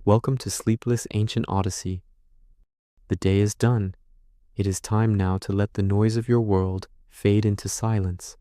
Welcome to sleepless ancient Odyssey. The day is done. It is time now to let the noise of your world fade into silence.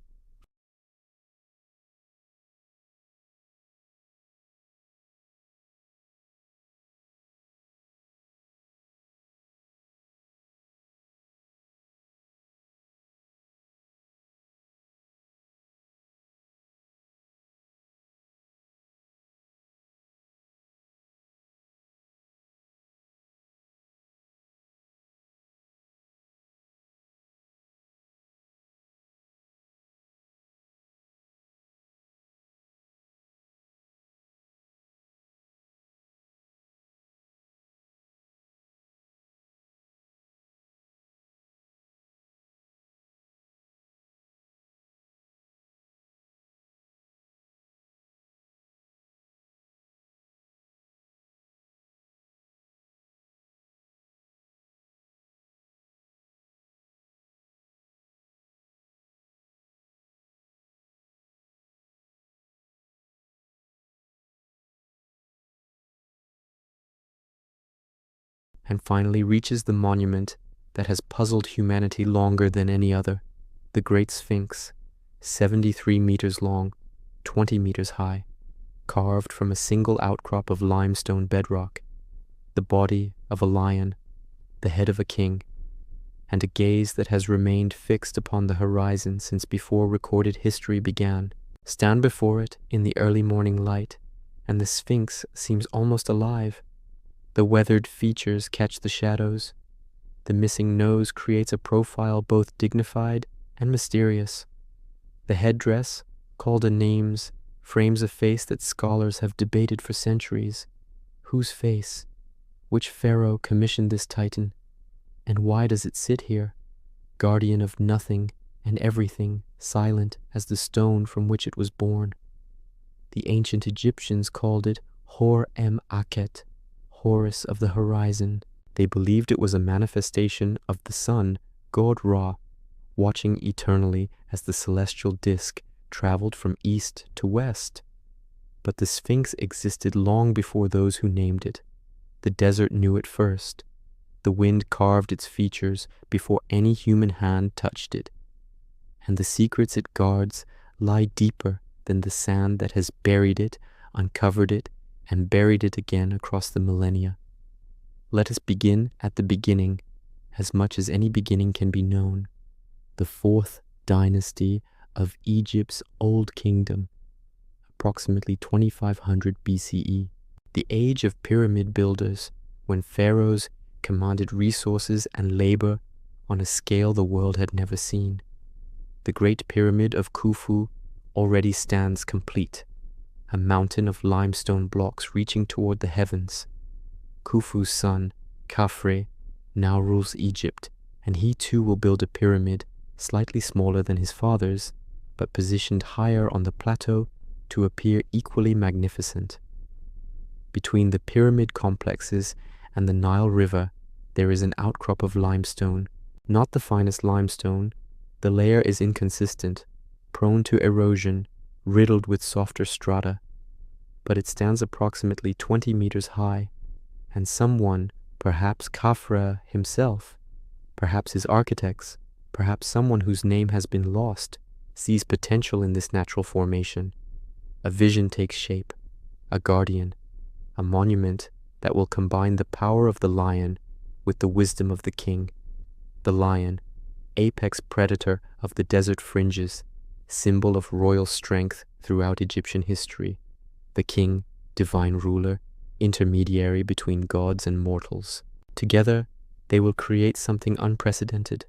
And finally reaches the monument that has puzzled humanity longer than any other, the Great Sphinx, 73 meters long, 20 meters high, carved from a single outcrop of limestone bedrock, the body of a lion, the head of a king, and a gaze that has remained fixed upon the horizon since before recorded history began. Stand before it in the early morning light, and the Sphinx seems almost alive. The weathered features catch the shadows. The missing nose creates a profile both dignified and mysterious. The headdress, called a names, frames a face that scholars have debated for centuries. Whose face? Which pharaoh commissioned this titan? And why does it sit here, guardian of nothing and everything, silent as the stone from which it was born? The ancient Egyptians called it Hor-em-akhet, Horus of the horizon. They believed it was a manifestation of the sun, god Ra, watching eternally as the celestial disk traveled from east to west. But the Sphinx existed long before those who named it. The desert knew it first. The wind carved its features before any human hand touched it. And the secrets it guards lie deeper than the sand that has buried it, uncovered it, and buried it again across the millennia. Let us begin at the beginning, as much as any beginning can be known, the fourth dynasty of Egypt's Old Kingdom, approximately 2500 BCE, the age of pyramid builders, when pharaohs commanded resources and labor on a scale the world had never seen. The Great Pyramid of Khufu already stands complete, a mountain of limestone blocks reaching toward the heavens. Khufu's son, Khafre, now rules Egypt, and he too will build a pyramid slightly smaller than his father's, but positioned higher on the plateau to appear equally magnificent. Between the pyramid complexes and the Nile River, there is an outcrop of limestone. Not the finest limestone, the layer is inconsistent, prone to erosion, riddled with softer strata, but it stands approximately 20 meters high, and someone, perhaps Khafre himself, perhaps his architects, perhaps someone whose name has been lost, sees potential in this natural formation. A vision takes shape, a guardian, a monument that will combine the power of the lion with the wisdom of the king. The lion, apex predator of the desert fringes, symbol of royal strength throughout Egyptian history. The king, divine ruler, intermediary between gods and mortals. Together, they will create something unprecedented,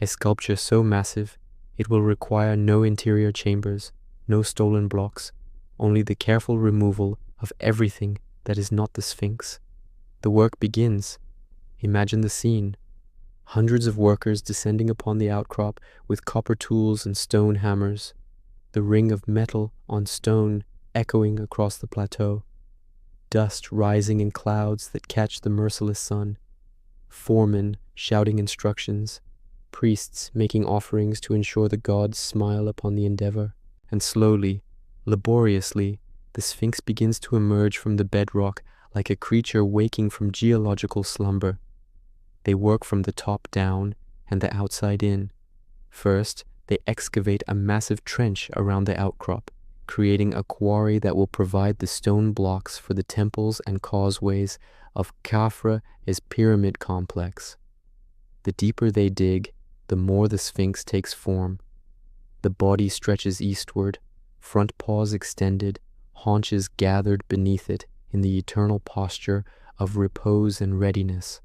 a sculpture so massive it will require no interior chambers, no stolen blocks, only the careful removal of everything that is not the Sphinx. The work begins. Imagine the scene. Hundreds of workers descending upon the outcrop with copper tools and stone hammers, the ring of metal on stone echoing across the plateau, dust rising in clouds that catch the merciless sun, foremen shouting instructions, priests making offerings to ensure the gods smile upon the endeavor, and slowly, laboriously, the Sphinx begins to emerge from the bedrock like a creature waking from geological slumber. They work from the top down and the outside in. First, they excavate a massive trench around the outcrop, creating a quarry that will provide the stone blocks for the temples and causeways of Khafre's pyramid complex. The deeper they dig, the more the Sphinx takes form. The body stretches eastward, front paws extended, haunches gathered beneath it in the eternal posture of repose and readiness.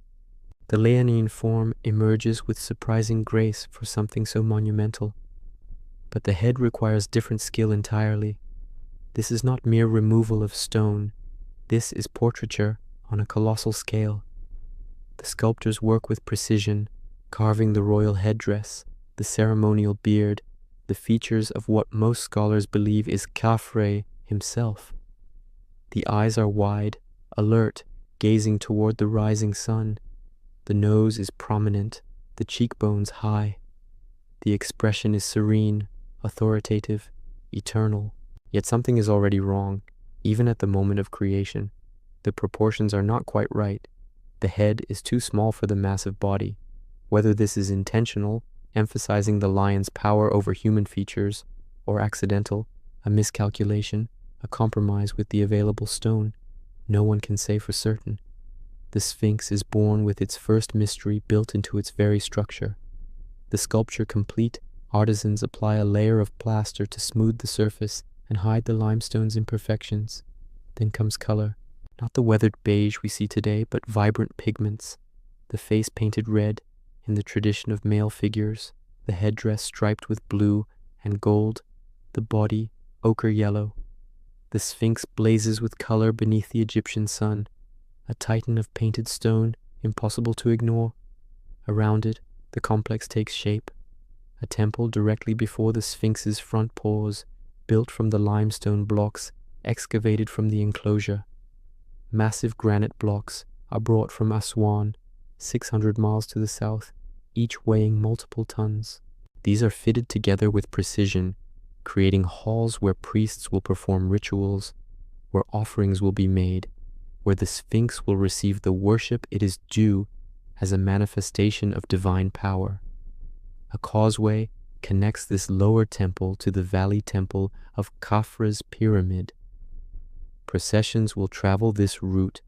The leonine form emerges with surprising grace for something so monumental. But the head requires different skill entirely. This is not mere removal of stone. This is portraiture on a colossal scale. The sculptors work with precision, carving the royal headdress, the ceremonial beard, the features of what most scholars believe is Khafre himself. The eyes are wide, alert, gazing toward the rising sun. The nose is prominent, the cheekbones high. The expression is serene, authoritative, eternal. Yet something is already wrong, even at the moment of creation. The proportions are not quite right. The head is too small for the massive body. Whether this is intentional, emphasizing the lion's power over human features, or accidental, a miscalculation, a compromise with the available stone, no one can say for certain. The Sphinx is born with its first mystery built into its very structure. The sculpture complete, artisans apply a layer of plaster to smooth the surface and hide the limestone's imperfections. Then comes color, not the weathered beige we see today, but vibrant pigments. The face painted red, in the tradition of male figures, the headdress striped with blue and gold, the body ochre yellow. The Sphinx blazes with color beneath the Egyptian sun, a titan of painted stone, impossible to ignore. Around it, the complex takes shape, a temple directly before the Sphinx's front paws, built from the limestone blocks excavated from the enclosure. Massive granite blocks are brought from Aswan, 600 miles to the south, each weighing multiple tons. These are fitted together with precision, creating halls where priests will perform rituals, where offerings will be made, where the Sphinx will receive the worship it is due as a manifestation of divine power. A causeway connects this lower temple to the valley temple of Khafre's pyramid. Processions will travel this route,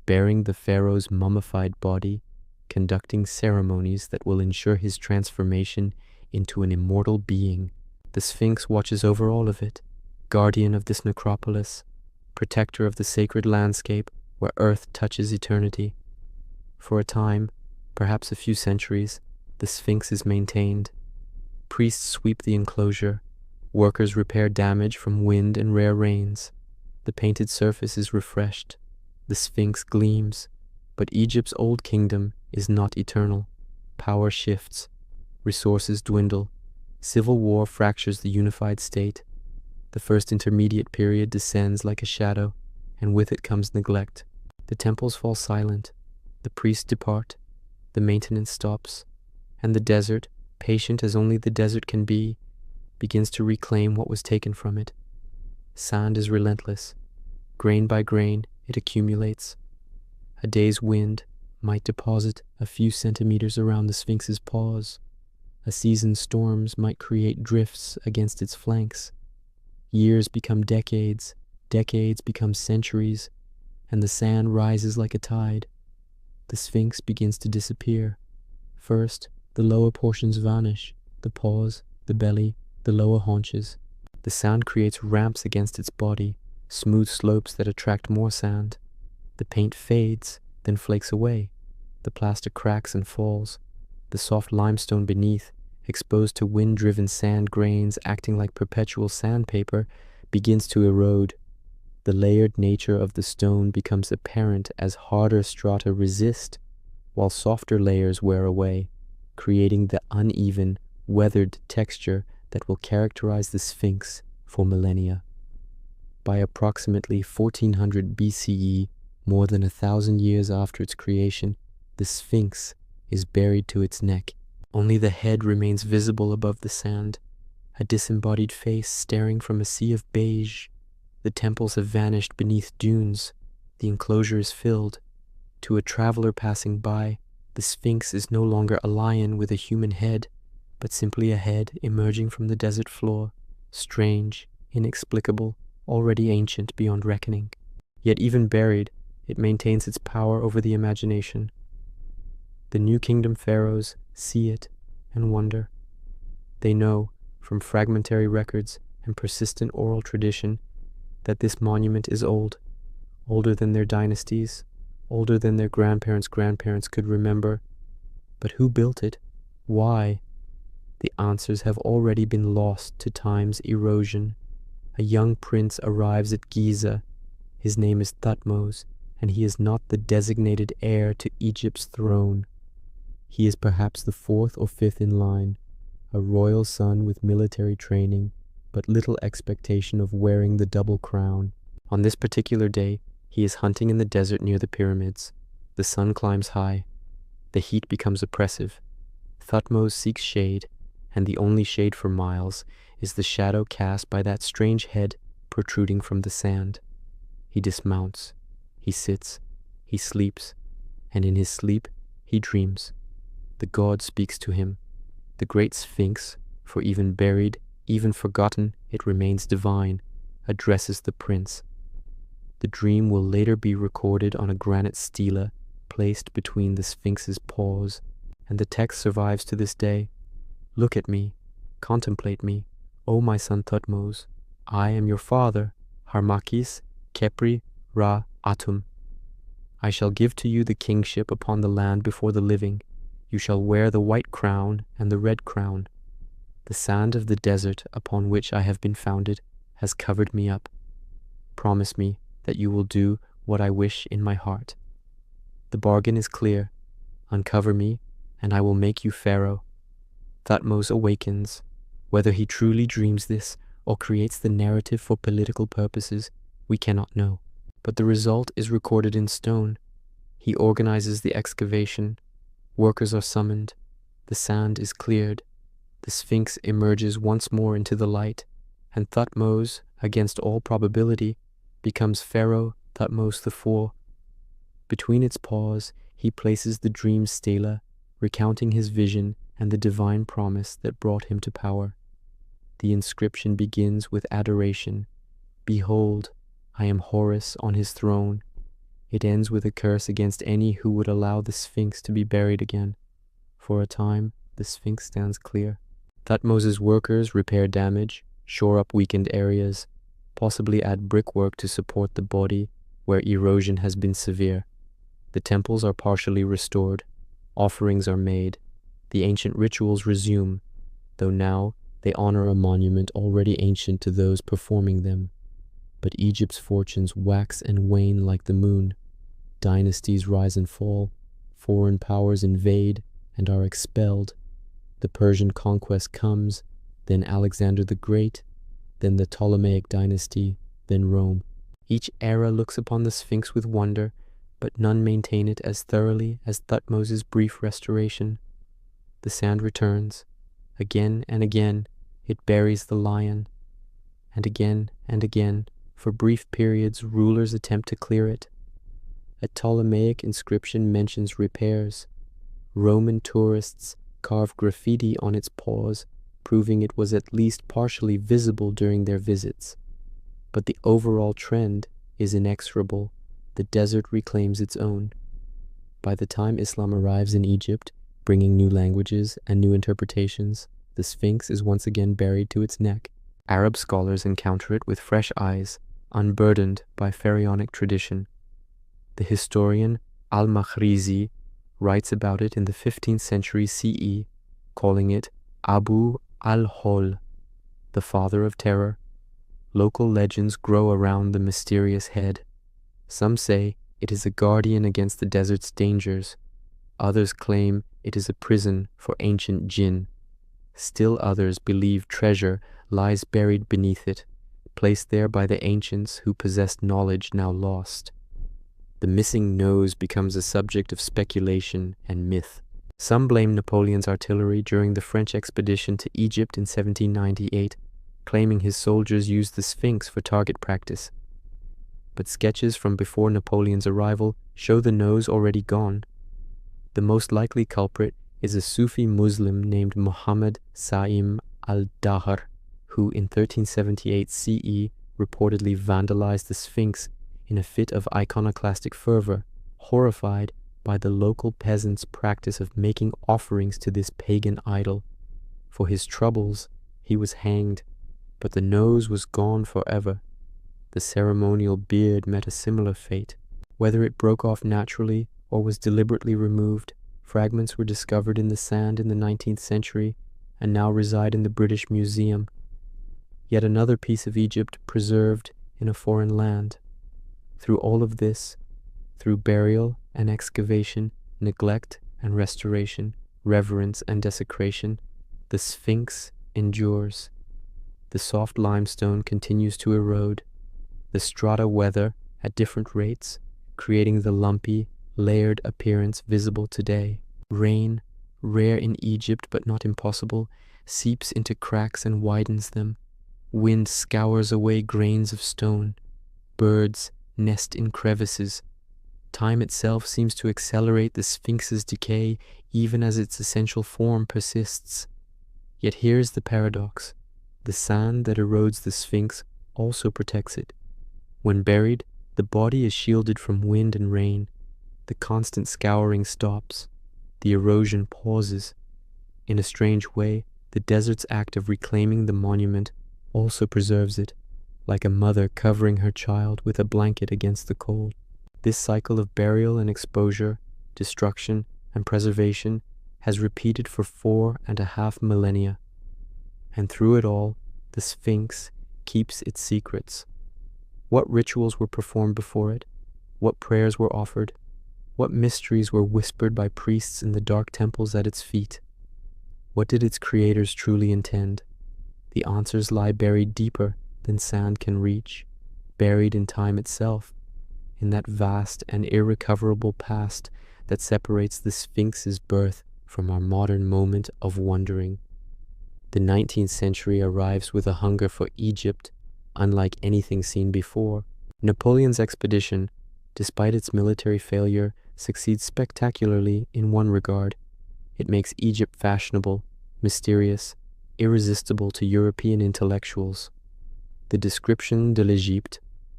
bearing the pharaoh's mummified body, conducting ceremonies that will ensure his transformation into an immortal being. The Sphinx watches over all of it, guardian of this necropolis, protector of the sacred landscape where earth touches eternity. For a time, perhaps a few centuries, the Sphinx is maintained. Priests sweep the enclosure, workers repair damage from wind and rare rains. The painted surface is refreshed, the Sphinx gleams, but Egypt's old kingdom is not eternal. Power shifts, resources dwindle, civil war fractures the unified state. The first intermediate period descends like a shadow, and with it comes neglect. The temples fall silent, the priests depart, the maintenance stops, and the desert, patient as only the desert can be, begins to reclaim what was taken from it. Sand is relentless. Grain by grain, it accumulates. A day's wind might deposit a few centimeters around the Sphinx's paws. A season's storms might create drifts against its flanks. Years become decades, decades become centuries, and the sand rises like a tide. The Sphinx begins to disappear. First, the lower portions vanish, the paws, the belly, the lower haunches. The sand creates ramps against its body, smooth slopes that attract more sand. The paint fades, then flakes away. The plaster cracks and falls. The soft limestone beneath, exposed to wind-driven sand grains acting like perpetual sandpaper, begins to erode. The layered nature of the stone becomes apparent as harder strata resist, while softer layers wear away, creating the uneven, weathered texture that will characterize the Sphinx for millennia. By approximately 1400 BCE, more than 1,000 years after its creation, the Sphinx is buried to its neck. Only the head remains visible above the sand, a disembodied face staring from a sea of beige. The temples have vanished beneath dunes. the enclosure is filled. To a traveler passing by, the Sphinx is no longer a lion with a human head, but simply a head emerging from the desert floor, strange, inexplicable, already ancient beyond reckoning. Yet even buried, it maintains its power over the imagination. The New Kingdom pharaohs see it and wonder. They know, from fragmentary records and persistent oral tradition, that this monument is old, older than their dynasties, older than their grandparents' grandparents could remember. But who built it? Why? The answers have already been lost to time's erosion. A young prince arrives at Giza. His name is Thutmose, and he is not the designated heir to Egypt's throne. He is perhaps the fourth or fifth in line, a royal son with military training, but little expectation of wearing the double crown. On this particular day, he is hunting in the desert near the pyramids. The sun climbs high. The heat becomes oppressive. Thutmose seeks shade, and the only shade for miles is the shadow cast by that strange head protruding from the sand. He dismounts. He sits. He sleeps. And in his sleep, he dreams. The god speaks to him. The Great Sphinx, for even buried, even forgotten, it remains divine, addresses the prince. The dream will later be recorded on a granite stela placed between the Sphinx's paws, and the text survives to this day. Look at me, contemplate me, O my son Thutmose. I am your father, Hor-em-akhet, Khafre, Ra, Atum. I shall give to you the kingship upon the land before the living. You shall wear the white crown and the red crown. The sand of the desert upon which I have been founded has covered me up. Promise me that you will do what I wish in my heart. The bargain is clear. Uncover me, and I will make you Pharaoh. Thutmose awakens. Whether he truly dreams this or creates the narrative for political purposes, we cannot know. But the result is recorded in stone. He organizes the excavation. Workers are summoned. The sand is cleared. The Sphinx emerges once more into the light, and Thutmose, against all probability, becomes Pharaoh Thutmose IV. Between its paws, he places the dream Stela, recounting his vision and the divine promise that brought him to power. The inscription begins with adoration. Behold, I am Horus on his throne. It ends with a curse against any who would allow the Sphinx to be buried again. For a time, the Sphinx stands clear. Thutmose's workers repair damage, shore up weakened areas, possibly add brickwork to support the body where erosion has been severe. The temples are partially restored. Offerings are made. The ancient rituals resume, though now they honor a monument already ancient to those performing them. But Egypt's fortunes wax and wane like the moon. Dynasties rise and fall. Foreign powers invade and are expelled. The Persian conquest comes, then Alexander the Great, then the Ptolemaic dynasty, then Rome. Each era looks upon the Sphinx with wonder, but none maintain it as thoroughly as Thutmose's brief restoration. The sand returns. Again and again, it buries the lion. And again, for brief periods, rulers attempt to clear it. A Ptolemaic inscription mentions repairs. Roman tourists carve graffiti on its paws, proving it was at least partially visible during their visits. But the overall trend is inexorable. The desert reclaims its own. By the time Islam arrives in Egypt, bringing new languages and new interpretations, the Sphinx is once again buried to its neck. Arab scholars encounter it with fresh eyes, unburdened by pharaonic tradition. The historian al-Makhrizi writes about it in the 15th century CE, calling it Abu al-Hol, the father of terror. Local legends grow around the mysterious head. Some say it is a guardian against the desert's dangers. Others claim it is a prison for ancient jinn. Still others believe treasure lies buried beneath it, placed there by the ancients who possessed knowledge now lost. The missing nose becomes a subject of speculation and myth. Some blame Napoleon's artillery during the French expedition to Egypt in 1798, claiming his soldiers used the Sphinx for target practice. but sketches from before Napoleon's arrival show the nose already gone. The most likely culprit is a Sufi Muslim named Muhammad Sa'im al-Dahr, who in 1378 CE reportedly vandalized the Sphinx in a fit of iconoclastic fervor, horrified by the local peasants' practice of making offerings to this pagan idol. For his troubles, he was hanged, but the nose was gone forever. The ceremonial beard met a similar fate. Whether it broke off naturally or was deliberately removed, fragments were discovered in the sand in the 19th century and now reside in the British Museum. Yet another piece of Egypt preserved in a foreign land. Through all of this, through burial and excavation, neglect and restoration, reverence and desecration, the Sphinx endures. The soft limestone continues to erode. The strata weather at different rates, creating the lumpy, layered appearance visible today. Rain, rare in Egypt but not impossible, seeps into cracks and widens them. Wind scours away grains of stone. Birds nest in crevices. Time itself seems to accelerate the Sphinx's decay even as its essential form persists. Yet here is the paradox. The sand that erodes the Sphinx also protects it. When buried, the body is shielded from wind and rain. The constant scouring stops. The erosion pauses. In a strange way, the desert's act of reclaiming the monument also preserves it, like a mother covering her child with a blanket against the cold. This cycle of burial and exposure, destruction and preservation has repeated for 4.5 millennia. And through it all, the Sphinx keeps its secrets. What rituals were performed before it? What prayers were offered? What mysteries were whispered by priests in the dark temples at its feet? What did its creators truly intend? The answers lie buried deeper than sand can reach, buried in time itself, in that vast and irrecoverable past that separates the Sphinx's birth from our modern moment of wondering. The 19th century arrives with a hunger for Egypt unlike anything seen before. Napoleon's expedition, despite its military failure, succeeds spectacularly in one regard. It makes Egypt fashionable, mysterious, irresistible to European intellectuals. The Description de l'Égypte,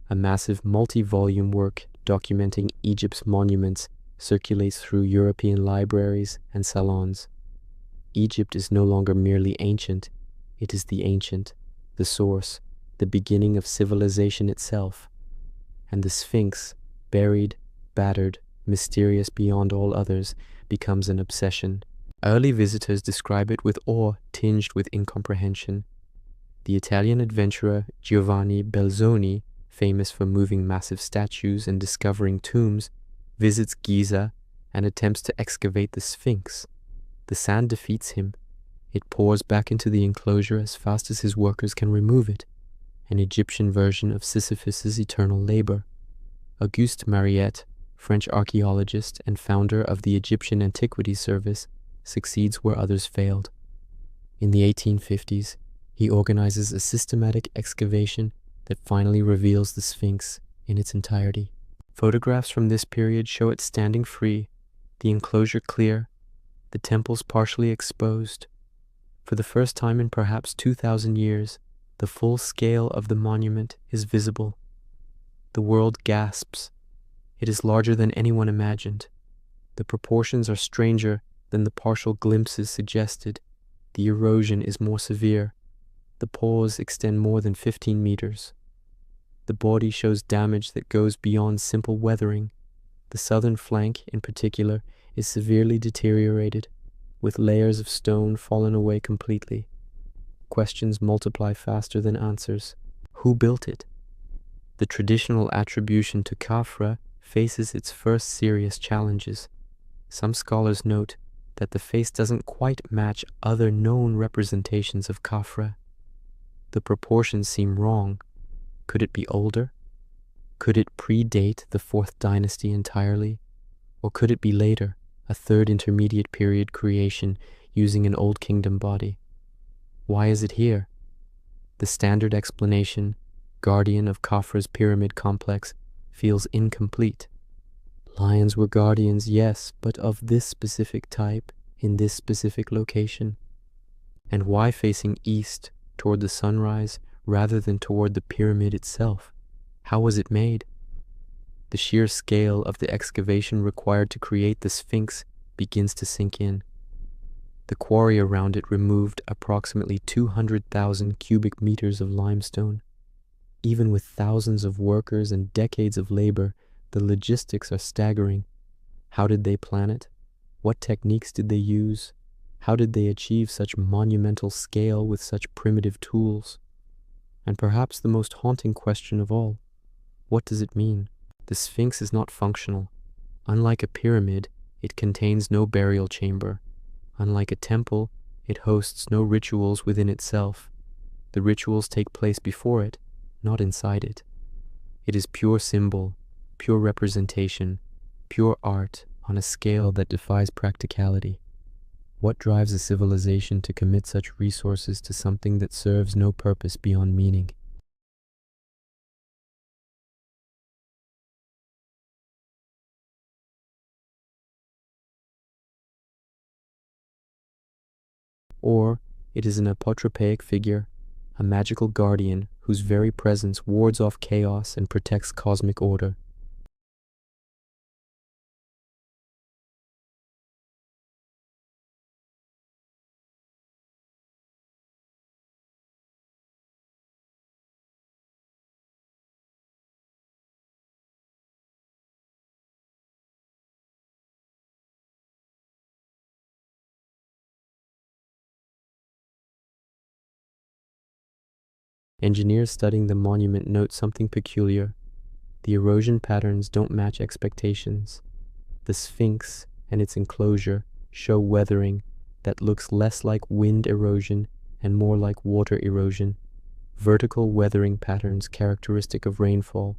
a massive multi-volume work documenting Egypt's monuments, circulates through European libraries and salons. Egypt is no longer merely ancient, it is the ancient, the source, the beginning of civilization itself. And the Sphinx, buried, battered, mysterious beyond all others, becomes an obsession. Early visitors describe it with awe tinged with incomprehension. The Italian adventurer Giovanni Belzoni, famous for moving massive statues and discovering tombs, visits Giza and attempts to excavate the Sphinx. The sand defeats him. It pours back into the enclosure as fast as his workers can remove it, an Egyptian version of Sisyphus's eternal labor. Auguste Mariette, French archaeologist and founder of the Egyptian Antiquities Service, succeeds where others failed. In the 1850s, he organizes a systematic excavation that finally reveals the Sphinx in its entirety. Photographs from this period show it standing free, the enclosure clear, the temples partially exposed. For the first time in perhaps 2,000 years, the full scale of the monument is visible. The world gasps. It is larger than anyone imagined. The proportions are stranger than the partial glimpses suggested. The erosion is more severe. The pores extend more than 15 meters. The body shows damage that goes beyond simple weathering. The southern flank, in particular, is severely deteriorated, with layers of stone fallen away completely. Questions multiply faster than answers. Who built it? The traditional attribution to Khafre faces its first serious challenges. Some scholars note that the face doesn't quite match other known representations of Khafre. The proportions seem wrong. Could it be older? Could it predate the 4th dynasty entirely? Or could it be later, a 3rd intermediate period creation using an Old Kingdom body? Why is it here? The standard explanation, guardian of Khafre's pyramid complex, feels incomplete. Lions were guardians, yes, but of this specific type, in this specific location. And why facing east, toward the sunrise, rather than toward the pyramid itself? How was it made? The sheer scale of the excavation required to create the Sphinx begins to sink in. The quarry around it removed approximately 200,000 cubic meters of limestone. Even with thousands of workers and decades of labor, the logistics are staggering. How did they plan it? What techniques did they use? How did they achieve such monumental scale with such primitive tools? And perhaps the most haunting question of all, what does it mean? The Sphinx is not functional. Unlike a pyramid, it contains no burial chamber. Unlike a temple, it hosts no rituals within itself. The rituals take place before it, not inside it. It is pure symbol, pure representation, pure art on a scale that defies practicality. What drives a civilization to commit such resources to something that serves no purpose beyond meaning? Or it is an apotropaic figure, a magical guardian whose very presence wards off chaos and protects cosmic order. Engineers studying the monument note something peculiar. The erosion patterns don't match expectations. The Sphinx and its enclosure show weathering that looks less like wind erosion and more like water erosion, vertical weathering patterns characteristic of rainfall.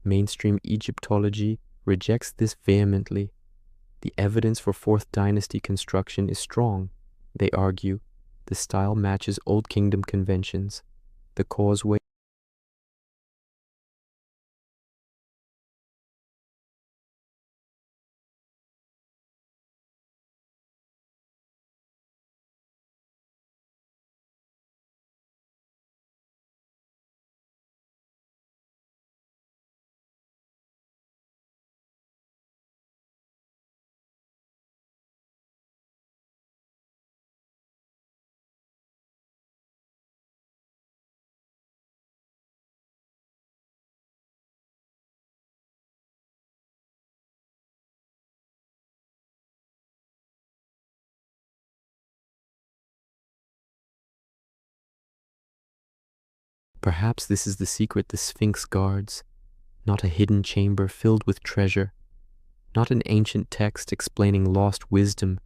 Mainstream Egyptology rejects this vehemently. The evidence for 4th Dynasty construction is strong. They argue the style matches Old Kingdom conventions. The causeway Perhaps this is the secret the Sphinx guards, not a hidden chamber filled with treasure, not an ancient text explaining lost wisdom.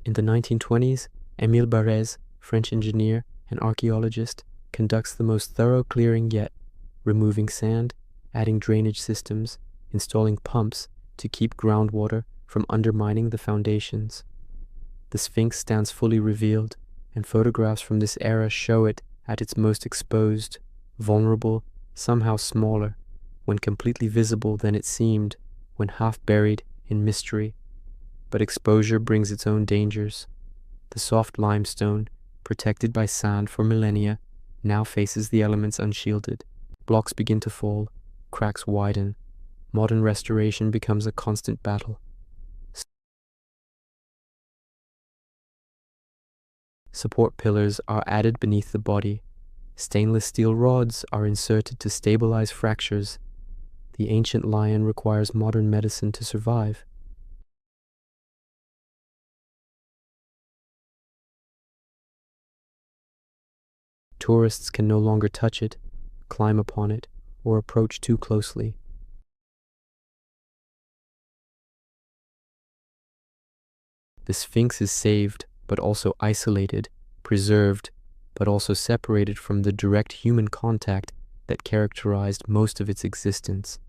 In the 1920s, Émile Barrès, French engineer and archaeologist, conducts the most thorough clearing yet, removing sand, adding drainage systems, installing pumps to keep groundwater from undermining the foundations. The Sphinx stands fully revealed, and photographs from this era show it at its most exposed, vulnerable, somehow smaller, when completely visible than it seemed, when half buried in mystery. But exposure brings its own dangers. The soft limestone, protected by sand for millennia, now faces the elements unshielded. Blocks begin to fall, cracks widen, Modern restoration becomes a constant battle. Support pillars are added beneath the body. Stainless steel rods are inserted to stabilize fractures. The ancient lion requires modern medicine to survive. Tourists can no longer touch it, climb upon it, or approach too closely. The Sphinx is saved, but also isolated, preserved, but also separated from the direct human contact that characterized most of its existence.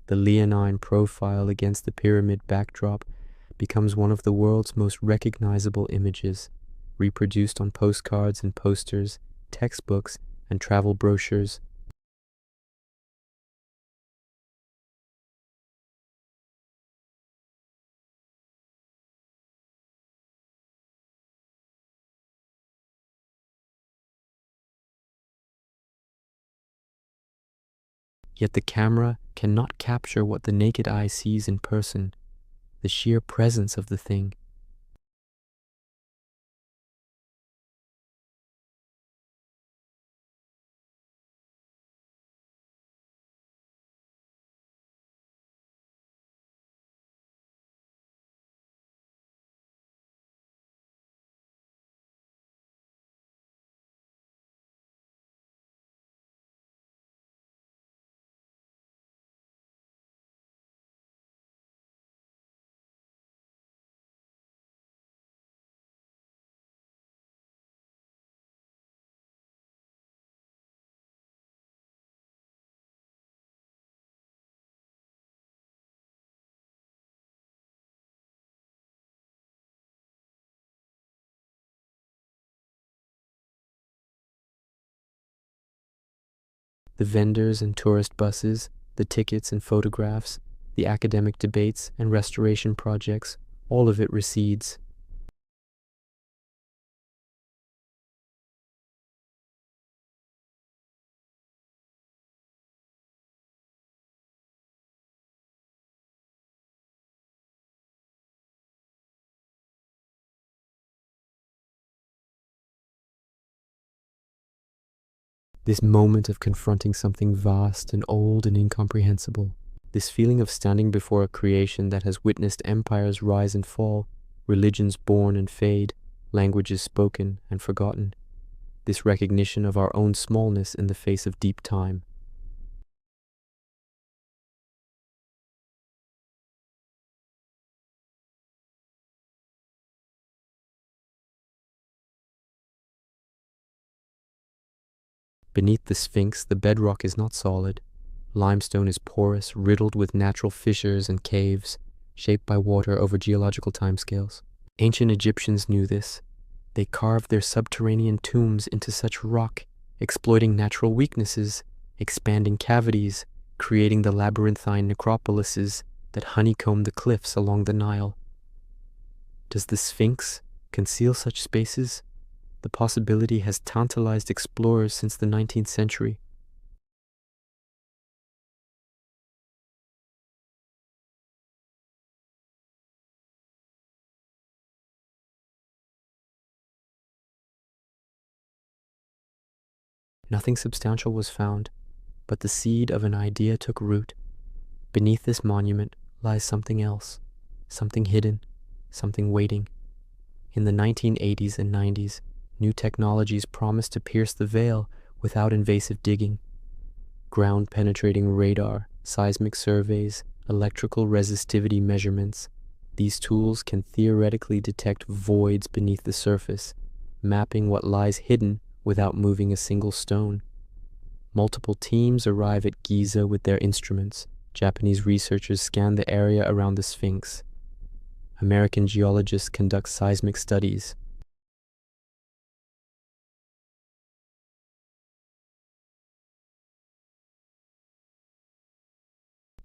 The leonine profile against the pyramid backdrop becomes one of the world's most recognizable images, reproduced on postcards and posters, textbooks, and travel brochures. Yet the camera cannot capture what the naked eye sees in person, the sheer presence of the thing. The vendors and tourist buses, the tickets and photographs, the academic debates and restoration projects, all of it recedes. This moment of confronting something vast and old and incomprehensible, this feeling of standing before a creation that has witnessed empires rise and fall, religions born and fade, languages spoken and forgotten, this recognition of our own smallness in the face of deep time. Beneath the Sphinx, the bedrock is not solid. Limestone is porous, riddled with natural fissures and caves, shaped by water over geological timescales. Ancient Egyptians knew this. They carved their subterranean tombs into such rock, exploiting natural weaknesses, expanding cavities, creating the labyrinthine necropolises that honeycomb the cliffs along the Nile. Does the Sphinx conceal such spaces? The possibility has tantalized explorers since the 19th century. Nothing substantial was found, but the seed of an idea took root. Beneath this monument lies something else, something hidden, something waiting. In the 1980s and 90s, new technologies promised to pierce the veil without invasive digging. Ground-penetrating radar, seismic surveys, electrical resistivity measurements. These tools can theoretically detect voids beneath the surface, mapping what lies hidden without moving a single stone. Multiple teams arrive at Giza with their instruments. Japanese researchers scan the area around the Sphinx. American geologists conduct seismic studies.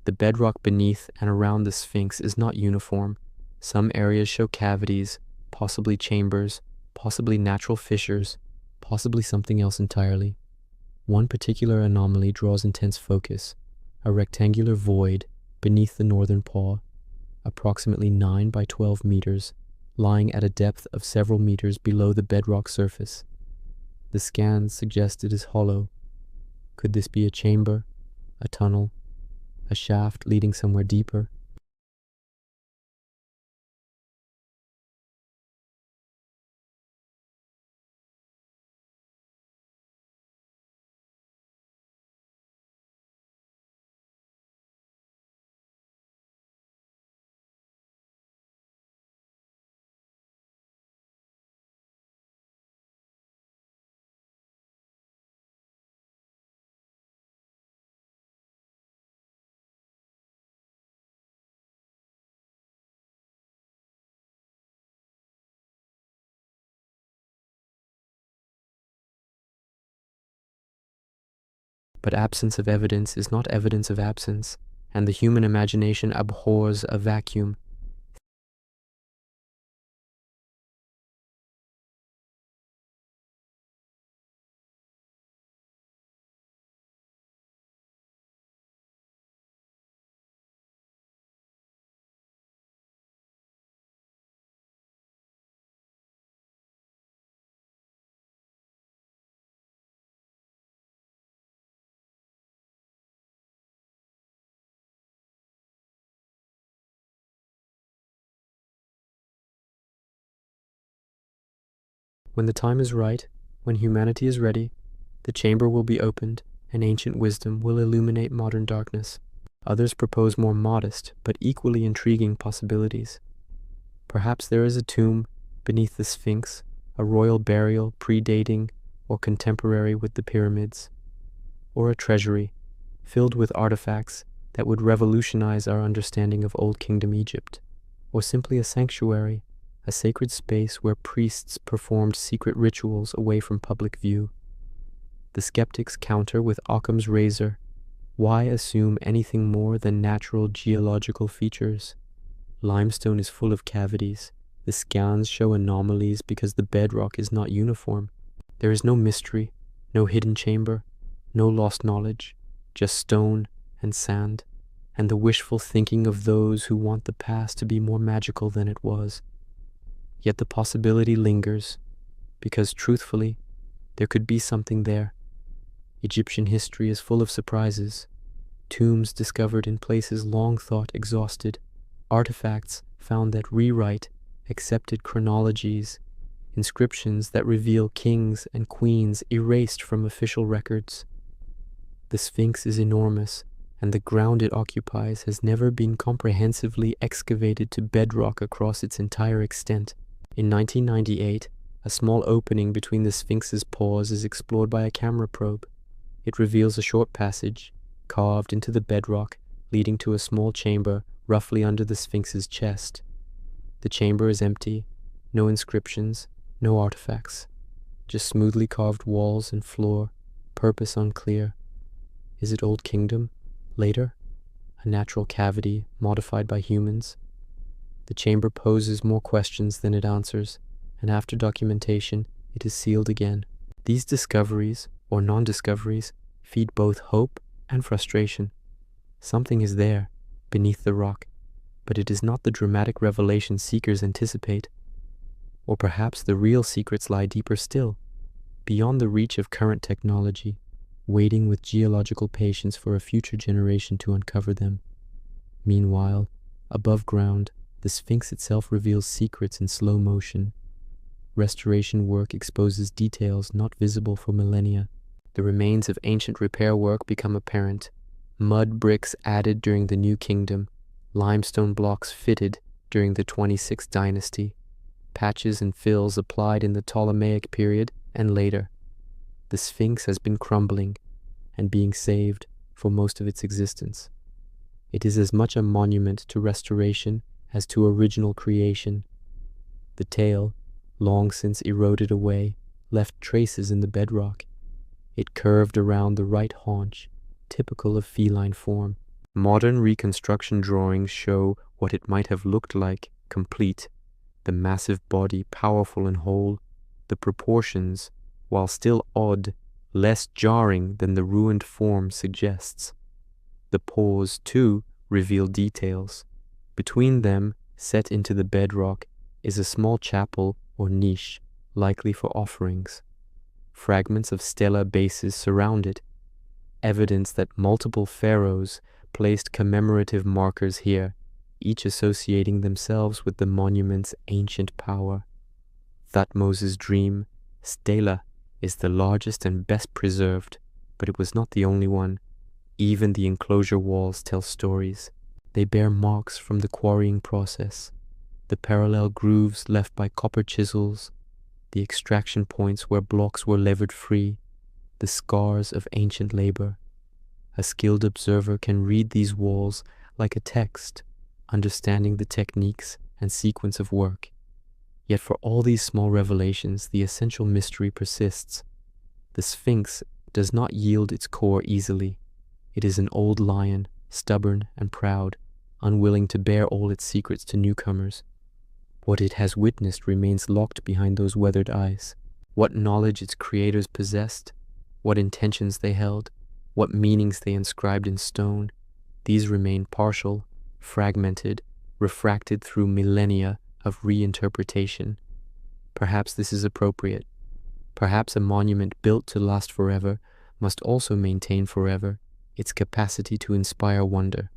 The bedrock beneath and around the Sphinx is not uniform. Some areas show cavities, possibly chambers, possibly natural fissures, possibly something else entirely. One particular anomaly draws intense focus, a rectangular void beneath the northern paw, approximately 9 by 12 meters, lying at a depth of several meters below the bedrock surface. The scans suggest it is hollow. Could this be a chamber, a tunnel, a shaft leading somewhere deeper? But absence of evidence is not evidence of absence, and the human imagination abhors a vacuum. When the time is right, when humanity is ready, the chamber will be opened, and ancient wisdom will illuminate modern darkness. Others propose more modest, but equally intriguing possibilities. Perhaps there is a tomb beneath the Sphinx, a royal burial predating or contemporary with the pyramids, or a treasury filled with artifacts that would revolutionize our understanding of Old Kingdom Egypt, or simply a sanctuary, a sacred space where priests performed secret rituals away from public view. The skeptics counter with Occam's razor. Why assume anything more than natural geological features? Limestone is full of cavities. The scans show anomalies because the bedrock is not uniform. There is no mystery, no hidden chamber, no lost knowledge, just stone and sand, and the wishful thinking of those who want the past to be more magical than it was. Yet the possibility lingers, because truthfully, there could be something there. Egyptian history is full of surprises. Tombs discovered in places long thought exhausted, artifacts found that rewrite accepted chronologies, inscriptions that reveal kings and queens erased from official records. The Sphinx is enormous, and the ground it occupies has never been comprehensively excavated to bedrock across its entire extent. In 1998, a small opening between the Sphinx's paws is explored by a camera probe. It reveals a short passage, carved into the bedrock, leading to a small chamber roughly under the Sphinx's chest. The chamber is empty, no inscriptions, no artifacts, just smoothly carved walls and floor, purpose unclear. Is it Old Kingdom? Later? A natural cavity modified by humans? The chamber poses more questions than it answers, and after documentation, it is sealed again. These discoveries, or non-discoveries, feed both hope and frustration. Something is there, beneath the rock, but it is not the dramatic revelation seekers anticipate. Or perhaps the real secrets lie deeper still, beyond the reach of current technology, waiting with geological patience for a future generation to uncover them. Meanwhile, above ground, the Sphinx itself reveals secrets in slow motion. Restoration work exposes details not visible for millennia. The remains of ancient repair work become apparent. Mud bricks added during the New Kingdom, limestone blocks fitted during the 26th Dynasty, patches and fills applied in the Ptolemaic period and later. The Sphinx has been crumbling and being saved for most of its existence. It is as much a monument to restoration as to original creation. The tail, long since eroded away, left traces in the bedrock. It curved around the right haunch, typical of feline form. Modern reconstruction drawings show what it might have looked like, complete. The massive body, powerful and whole, the proportions, while still odd, less jarring than the ruined form suggests. The pores, too, reveal details. Between them, set into the bedrock, is a small chapel or niche, likely for offerings. Fragments of Stela bases surround it, evidence that multiple pharaohs placed commemorative markers here, each associating themselves with the monument's ancient power. Thutmose's dream, Stela, is the largest and best preserved, but it was not the only one. Even the enclosure walls tell stories. They bear marks from the quarrying process, the parallel grooves left by copper chisels, the extraction points where blocks were levered free, the scars of ancient labor. A skilled observer can read these walls like a text, understanding the techniques and sequence of work. Yet for all these small revelations, the essential mystery persists. The Sphinx does not yield its core easily. It is an old lion, stubborn and proud, unwilling to bare all its secrets to newcomers. What it has witnessed remains locked behind those weathered eyes. What knowledge its creators possessed, what intentions they held, what meanings they inscribed in stone, these remain partial, fragmented, refracted through millennia of reinterpretation. Perhaps this is appropriate. Perhaps a monument built to last forever must also maintain forever its capacity to inspire wonder.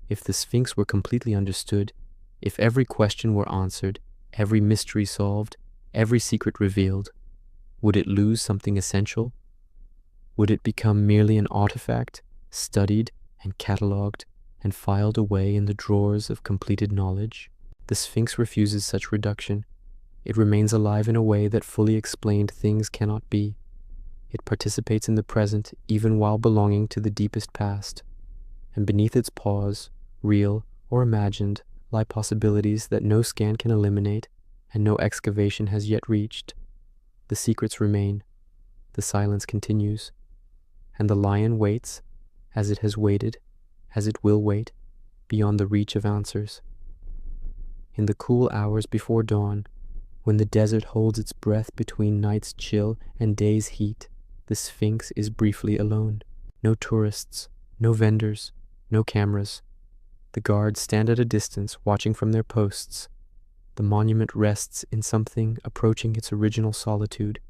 If the Sphinx were completely understood, if every question were answered, every mystery solved, every secret revealed, would it lose something essential? Would it become merely an artifact, studied and catalogued and filed away in the drawers of completed knowledge? The Sphinx refuses such reduction. It remains alive in a way that fully explained things cannot be. It participates in the present even while belonging to the deepest past. And beneath its paws, real or imagined, lie possibilities that no scan can eliminate and no excavation has yet reached. The secrets remain. The silence continues. And the lion waits, as it has waited, as it will wait, beyond the reach of answers. In the cool hours before dawn, when the desert holds its breath between night's chill and day's heat, the Sphinx is briefly alone. No tourists, no vendors, no cameras. The guards stand at a distance, watching from their posts. The monument rests in something approaching its original solitude,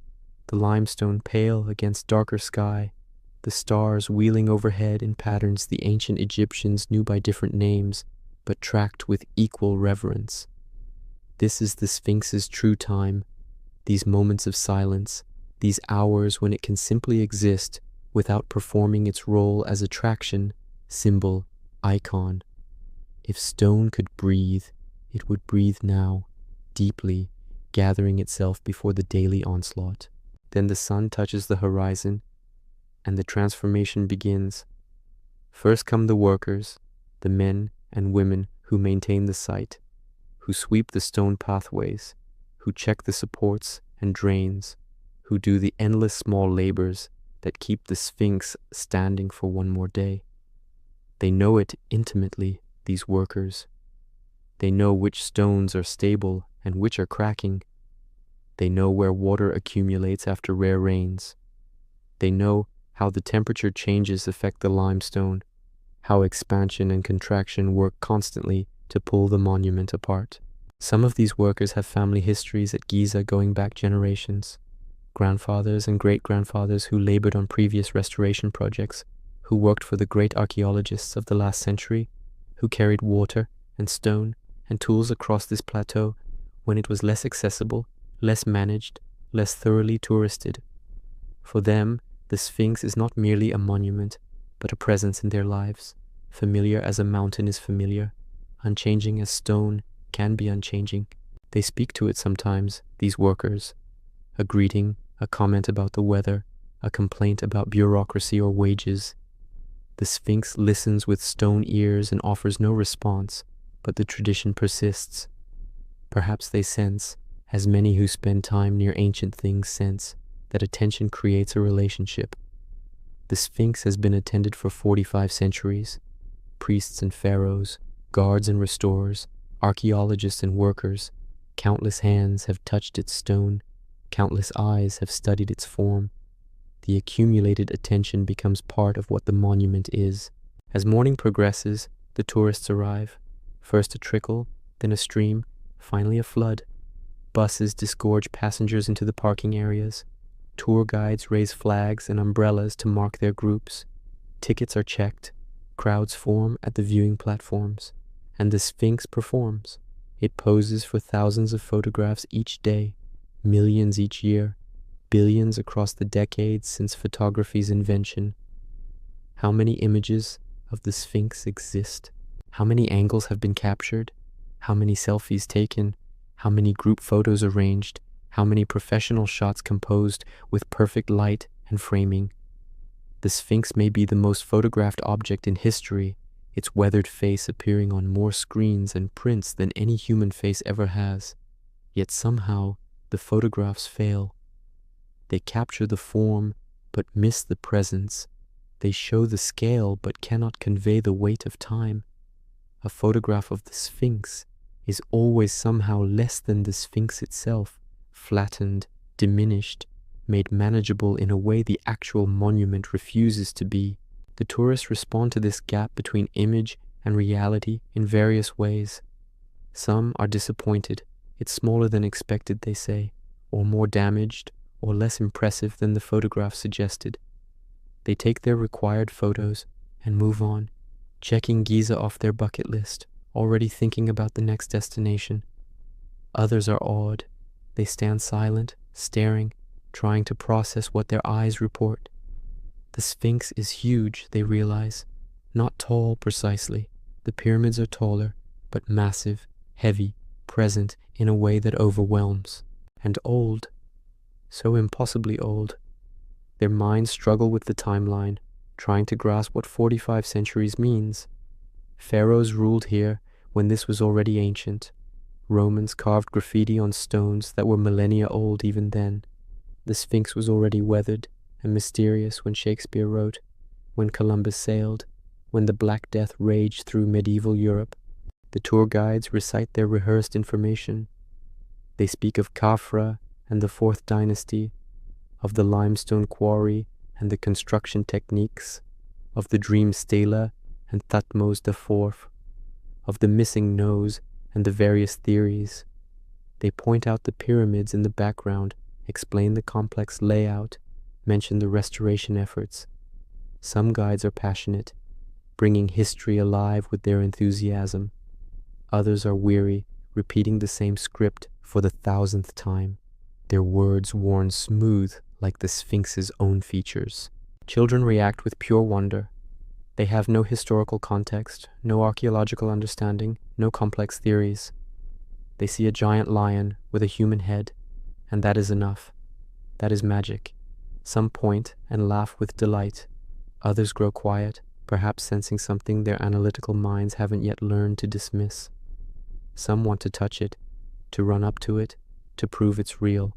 the limestone pale against darker sky, the stars wheeling overhead in patterns the ancient Egyptians knew by different names, but tracked with equal reverence. This is the Sphinx's true time, these moments of silence, these hours when it can simply exist without performing its role as attraction, symbol, icon. If stone could breathe, it would breathe now, deeply, gathering itself before the daily onslaught. Then the sun touches the horizon, and the transformation begins. First come the workers, the men and women who maintain the site, who sweep the stone pathways, who check the supports and drains, who do the endless small labors that keep the Sphinx standing for one more day. They know it intimately, these workers. They know which stones are stable and which are cracking. They know where water accumulates after rare rains. They know how the temperature changes affect the limestone, how expansion and contraction work constantly to pull the monument apart. Some of these workers have family histories at Giza going back generations. Grandfathers and great-grandfathers who labored on previous restoration projects, who worked for the great archaeologists of the last century, who carried water and stone and tools across this plateau when it was less accessible, less managed, less thoroughly touristed. For them, the Sphinx is not merely a monument, but a presence in their lives, familiar as a mountain is familiar, unchanging as stone can be unchanging. They speak to it sometimes, these workers. A greeting, a comment about the weather, a complaint about bureaucracy or wages. The Sphinx listens with stone ears and offers no response, but the tradition persists. Perhaps they sense, as many who spend time near ancient things sense, that attention creates a relationship. The Sphinx has been attended for 45 centuries. Priests and pharaohs, guards and restorers, archaeologists and workers, countless hands have touched its stone, Countless eyes have studied its form. The accumulated attention becomes part of what the monument is. As morning progresses, the tourists arrive. First a trickle, then a stream, finally a flood. Buses disgorge passengers into the parking areas. Tour guides raise flags and umbrellas to mark their groups. Tickets are checked. Crowds form at the viewing platforms. And the Sphinx performs. It poses for thousands of photographs each day, millions each year, billions across the decades since photography's invention. How many images of the Sphinx exist? How many angles have been captured? How many selfies taken? How many group photos arranged? How many professional shots composed with perfect light and framing? The Sphinx may be the most photographed object in history, its weathered face appearing on more screens and prints than any human face ever has. Yet somehow, the photographs fail. They capture the form, but miss the presence. They show the scale, but cannot convey the weight of time. A photograph of the Sphinx is always somehow less than the Sphinx itself, flattened, diminished, made manageable in a way the actual monument refuses to be. The tourists respond to this gap between image and reality in various ways. Some are disappointed. It's smaller than expected, they say, or more damaged, or less impressive than the photograph suggested. They take their required photos and move on, checking Giza off their bucket list, already thinking about the next destination. Others are awed. They stand silent, staring, trying to process what their eyes report. The Sphinx is huge, they realize. Not tall precisely. The pyramids are taller, but massive, heavy, present in a way that overwhelms. And old. So impossibly old. Their minds struggle with the timeline, trying to grasp what 45 centuries means. Pharaohs ruled here when this was already ancient. Romans carved graffiti on stones that were millennia old even then. The Sphinx was already weathered and mysterious when Shakespeare wrote, when Columbus sailed, when the Black Death raged through medieval Europe. The tour guides recite their rehearsed information. They speak of Khafre and the Fourth Dynasty, of the limestone quarry and the construction techniques, of the dream Stela and Thutmose IV, of the missing nose and the various theories. They point out the pyramids in the background, explain the complex layout, mention the restoration efforts. Some guides are passionate, bringing history alive with their enthusiasm. Others are weary, repeating the same script for the 1000th time, their words worn smooth like the Sphinx's own features. Children react with pure wonder. They have no historical context, no archaeological understanding, no complex theories. They see a giant lion with a human head, and that is enough. That is magic. Some point and laugh with delight. Others grow quiet, perhaps sensing something their analytical minds haven't yet learned to dismiss. Some want to touch it, to run up to it, to prove it's real.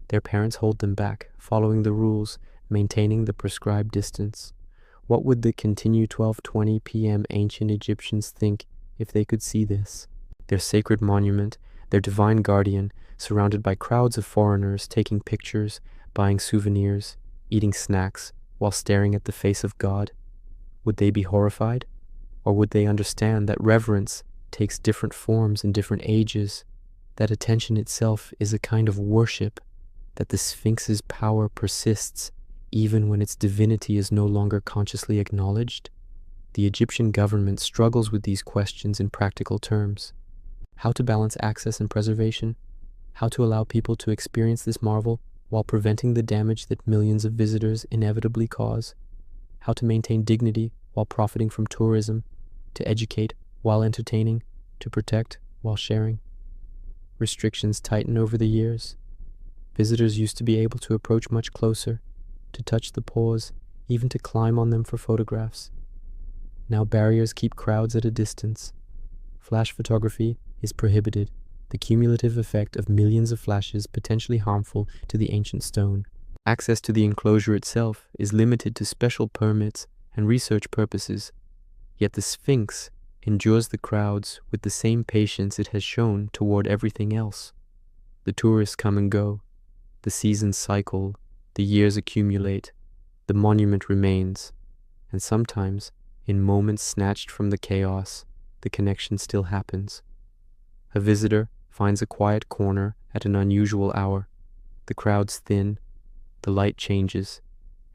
Their parents hold them back, following the rules, maintaining the prescribed distance. What would the continue 12:20 p.m. ancient Egyptians think if they could see this? Their sacred monument, their divine guardian, surrounded by crowds of foreigners taking pictures, buying souvenirs, eating snacks, while staring at the face of God. Would they be horrified? Or would they understand that reverence takes different forms in different ages, that attention itself is a kind of worship, that the Sphinx's power persists even when its divinity is no longer consciously acknowledged? The Egyptian government struggles with these questions in practical terms. How to balance access and preservation? How to allow people to experience this marvel while preventing the damage that millions of visitors inevitably cause? How to maintain dignity while profiting from tourism? To educate while entertaining? To protect while sharing? Restrictions tighten over the years. Visitors used to be able to approach much closer, to touch the paws, even to climb on them for photographs. Now barriers keep crowds at a distance. Flash photography is prohibited, the cumulative effect of millions of flashes potentially harmful to the ancient stone. Access to the enclosure itself is limited to special permits and research purposes, yet the Sphinx endures the crowds with the same patience it has shown toward everything else. The tourists come and go. The seasons cycle, the years accumulate, the monument remains, and sometimes, in moments snatched from the chaos, the connection still happens. A visitor finds a quiet corner at an unusual hour. The crowds thin, the light changes,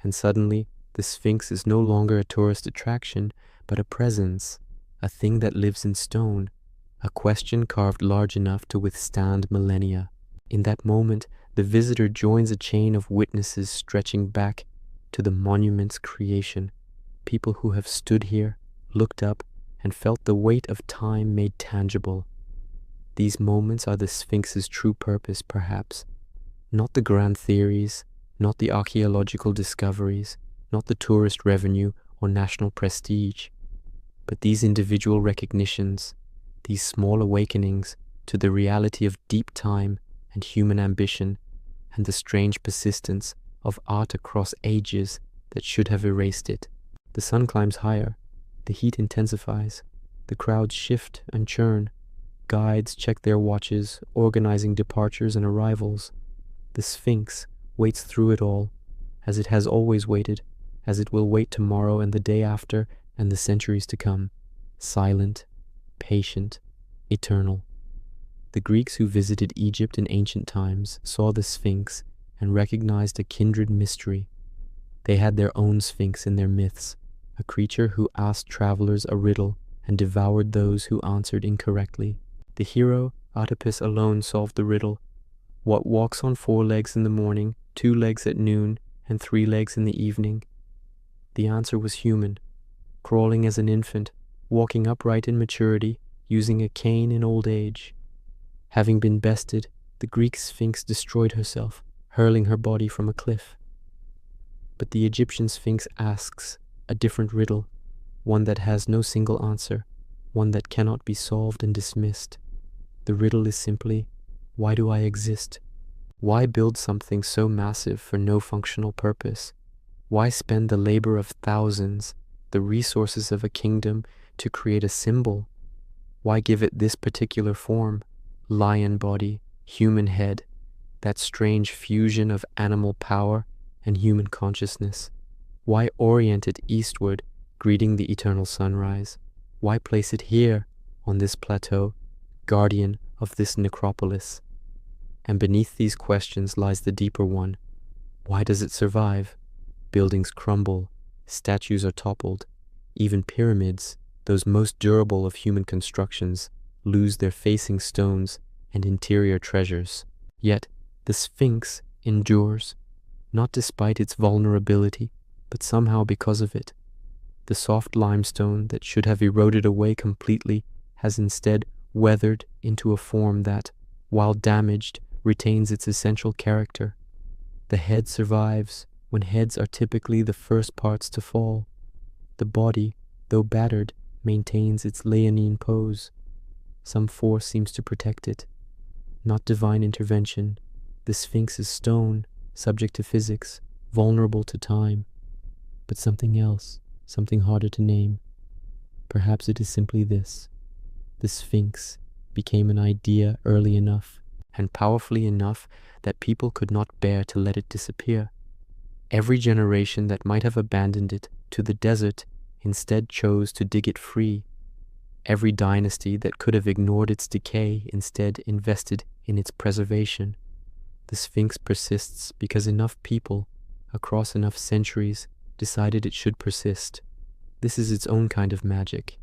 and suddenly the Sphinx is no longer a tourist attraction, but a presence, a thing that lives in stone, a question carved large enough to withstand millennia. In that moment, the visitor joins a chain of witnesses stretching back to the monument's creation, people who have stood here, looked up, and felt the weight of time made tangible. These moments are the Sphinx's true purpose, perhaps. Not the grand theories, not the archaeological discoveries, not the tourist revenue or national prestige, but these individual recognitions, these small awakenings to the reality of deep time and human ambition, and the strange persistence of art across ages that should have erased it. The sun climbs higher, the heat intensifies, the crowds shift and churn, guides check their watches, organizing departures and arrivals. The Sphinx waits through it all, as it has always waited, as it will wait tomorrow and the day after and the centuries to come, silent, patient, eternal. The Greeks who visited Egypt in ancient times saw the Sphinx and recognized a kindred mystery. They had their own Sphinx in their myths, a creature who asked travelers a riddle and devoured those who answered incorrectly. The hero, Oedipus, alone solved the riddle. What walks on 4 legs in the morning, 2 legs at noon, and 3 legs in the evening? The answer was human, crawling as an infant, walking upright in maturity, using a cane in old age. Having been bested, the Greek Sphinx destroyed herself, hurling her body from a cliff. But the Egyptian Sphinx asks a different riddle, one that has no single answer, one that cannot be solved and dismissed. The riddle is simply, why do I exist? Why build something so massive for no functional purpose? Why spend the labor of thousands, the resources of a kingdom, to create a symbol? Why give it this particular form? Lion body, human head, that strange fusion of animal power and human consciousness. Why orient it eastward, greeting the eternal sunrise? Why place it here, on this plateau, guardian of this necropolis? And beneath these questions lies the deeper one. Why does it survive? Buildings crumble, statues are toppled, even pyramids, those most durable of human constructions, lose their facing stones and interior treasures. Yet the Sphinx endures, not despite its vulnerability, but somehow because of it. The soft limestone that should have eroded away completely has instead weathered into a form that, while damaged, retains its essential character. The head survives when heads are typically the first parts to fall. The body, though battered, maintains its leonine pose. Some force seems to protect it. Not divine intervention. The Sphinx is stone, subject to physics, vulnerable to time. But something else, something harder to name. Perhaps it is simply this. The Sphinx became an idea early enough, and powerfully enough that people could not bear to let it disappear. Every generation that might have abandoned it to the desert instead chose to dig it free. Every dynasty that could have ignored its decay instead invested in its preservation. The Sphinx persists because enough people, across enough centuries, decided it should persist. This is its own kind of magic,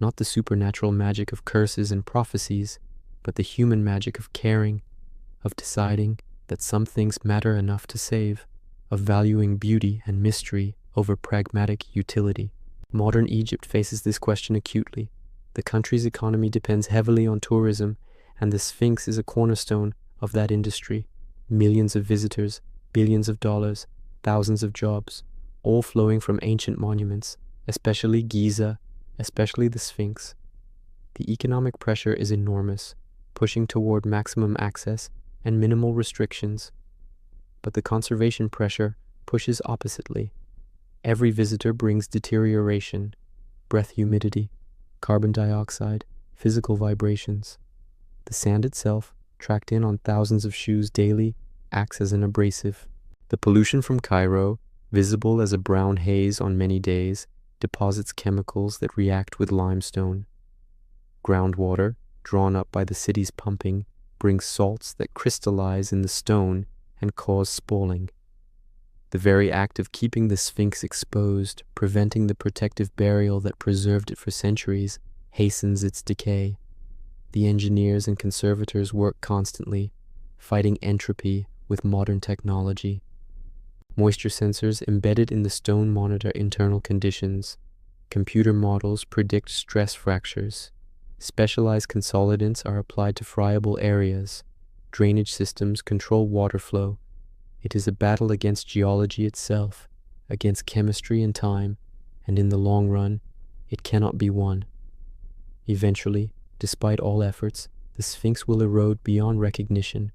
not the supernatural magic of curses and prophecies, but the human magic of caring, of deciding that some things matter enough to save, of valuing beauty and mystery over pragmatic utility. Modern Egypt faces this question acutely. The country's economy depends heavily on tourism, and the Sphinx is a cornerstone of that industry. Millions of visitors, billions of dollars, thousands of jobs, all flowing from ancient monuments, especially Giza, especially the Sphinx. The economic pressure is enormous, pushing toward maximum access and minimal restrictions. But the conservation pressure pushes oppositely. Every visitor brings deterioration, breath humidity, carbon dioxide, physical vibrations. The sand itself, tracked in on thousands of shoes daily, acts as an abrasive. The pollution from Cairo, visible as a brown haze on many days, deposits chemicals that react with limestone. Groundwater, drawn up by the city's pumping, brings salts that crystallize in the stone and cause spalling. The very act of keeping the Sphinx exposed, preventing the protective burial that preserved it for centuries, hastens its decay. The engineers and conservators work constantly, fighting entropy with modern technology. Moisture sensors embedded in the stone monitor internal conditions. Computer models predict stress fractures. Specialized consolidants are applied to friable areas. Drainage systems control water flow. It is a battle against geology itself, against chemistry and time, and in the long run, it cannot be won. Eventually, despite all efforts, the Sphinx will erode beyond recognition.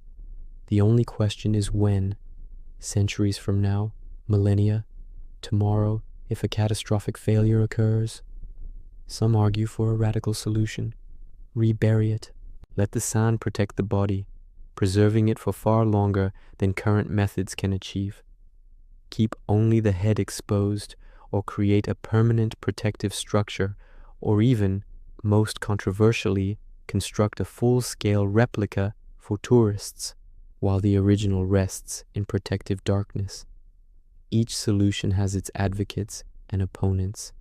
The only question is when. Centuries from now, millennia, tomorrow, if a catastrophic failure occurs. Some argue for a radical solution. Rebury it. Let the sand protect the body, preserving it for far longer than current methods can achieve. Keep only the head exposed, or create a permanent protective structure, or even, most controversially, construct a full-scale replica for tourists, while the original rests in protective darkness. Each solution has its advocates and opponents.